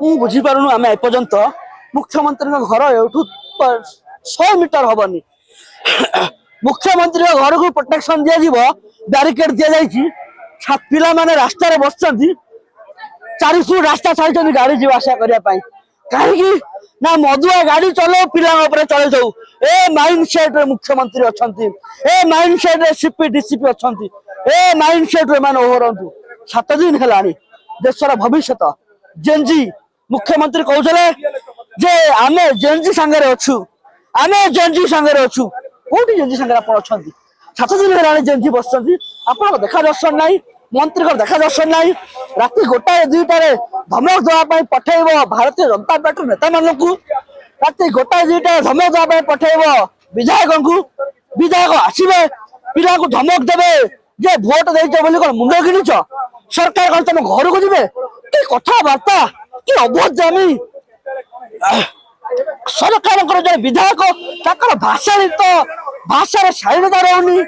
बुझीपारुनु आम एपर्यंत मुख्यमंत्री घर एठू 100 मीटर हबनी मुख्यमंत्री घर को प्रोटेक्शन दिया बैरिकेड दि जाइए पिला माने रास्ता रे बस 4 फुट रास्ता छाड़ी गाड़ी जीवा आसा करने कहीं ना मधुआ गाड़ी चलो पिला चले जाऊ ए माइंड सेट रे मुख्यमंत्री अच्छा ए माइंड सेट रे सीपी डीसीपी अच्छा ए माइंड सेट रे मान ओहरंतु 7 दिन है देशर भविष्य जेनजी मुख्यमंत्री कहते जे आमे जेनजी सांगे अच्छु आमे जेनजी सांगे अच्छु कौटी जेनजी सांगे आप अच्छा 7 दिन है जेनजी बस आप देखा दर्शन ना मंत्री को देखा दर्शन ना राति 1-2टारे धमक देवाई पठेब भारतीय जनता पार्टी नेता मानक राति 1-2टारे धमक देवाई पठेब विधायक को विधायक आसवे पिला को धमक देवे जे भोट देच बोली कौन मुंड किणुच सरकार कौन तुम घर को जी कि कथबार्ता कि अभद्रामी सरकार जो विधायक भाषा भाषार शालीनता रोनी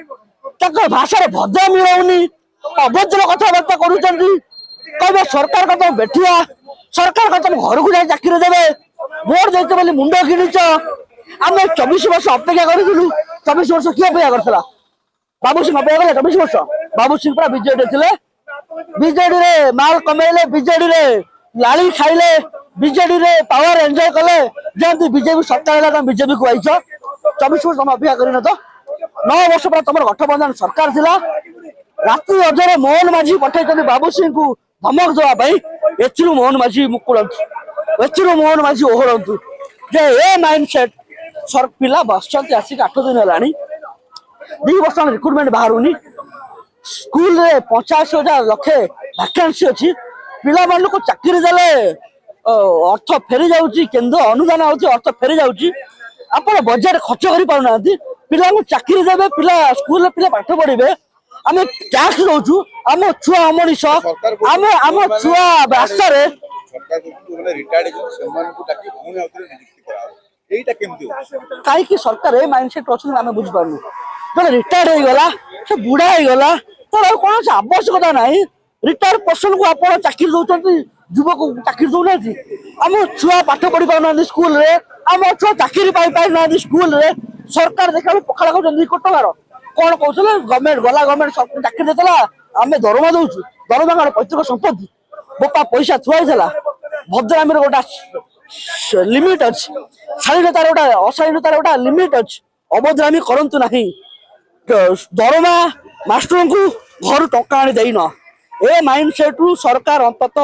भाषार भद्रामी रोनी अभद्र कथबार्ता कहे सरकार का तुम बैठिया सरकार का तुम घर को जाए चाकरी देवे भोट देते बोली मुंड किणुच आम 24 वर्ष अपेक्षा करूँ 24 वर्ष किए अपेक्षा करता बाबू सिंह अपेक्षा कले 24 वर्ष बाबू सिंह पूरा बीजेडी थे बीजेडी रे माल कमेले बीजेडी रे लाली खाइले बीजेडी रे पावर एंजॉय कले जमी बीजेपी सरकार है बीजेपी को आईच 24 वर्ष तुम अपेक्षा कर 9 वर्ष पर तुम गठबंधन सरकार थिला राति अधरे मोहन माझी पठे बाबू सिंह को धमक देवाई एचु मोहन माझी मुकुड़ू एचु मोहन माझी ओहरतु जे ए माइंड सेट सर पिला बस आसिक 8 दिन है 2 वर्ष रिक्रुटमेंट बाहर स्कूल रे 85,000 लक्षे वैकेंसी अच्छी पिला मान को चाकरी देले अर्थ फेरी जाउची केंद्र अनुदान होची अर्थ फेरी जाउची आपण बजट खर्च करि पाउ ना पिला को चाकरी देबे पिला स्कूल रे पिला पाठ पढिबे आमे टैक्स दउछु आम छुआ अमनिश आमे आम छुआ रास्ता रे सरकार को माने रिटायर्ड सम्मान को ताकि पुणे उतरे नियुक्ति कराओ एटा केमति काई कि सरकार ए माइंडसेट अछि आमे बुझ पारनु जने रिटायर्ड हो गला से बुढ़ा हो गला तो कौन से आवश्यकता ना रिटायर पर्सन को आप चाकरी दौरान युवक को चाकरी दौना आम छुआ पाठ पढ़ी पाना स्कूल रे आम छुआ चाकरी पाई स्कूल रे सरकार देखा पखाड़ कर कोटकार कौन कहते गवर्नमेंट गला गवर्नमेंट चाकरी देता आम दरमा दौचु दरमा कौन पैतृक संपत्ति बोपा पैसा थुआईला भद्रामी गोटा लिमिट अच्छी शालीनतार गोटा अशालीनतार गोटा लिमिट अच्छी अभद्रामी करंतु नहीं दरमा मास्टर को घर टंका आनी देन ए माइंड सेट रु सरकार अंतत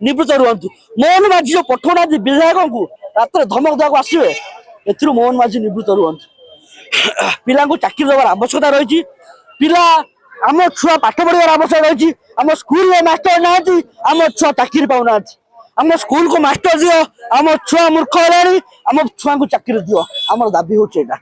निवृत्त रुहतु मोहन माझी जो पठौना विधायक को रात धमक देवा आसवे ए मोहन माझी निवृत्त रुहतु पिला को चाकरी देवार आवश्यकता रही पिला आम छुआ पाठ पढ़ार आवश्यकता रही आम स्कूल में मास्टर ना आम छुआ चाकरी पाऊना आम स्कूल को मास्टर दियो आम छुआ मूर्ख है आम छुआ को चाकरी दियो आम दाबी होता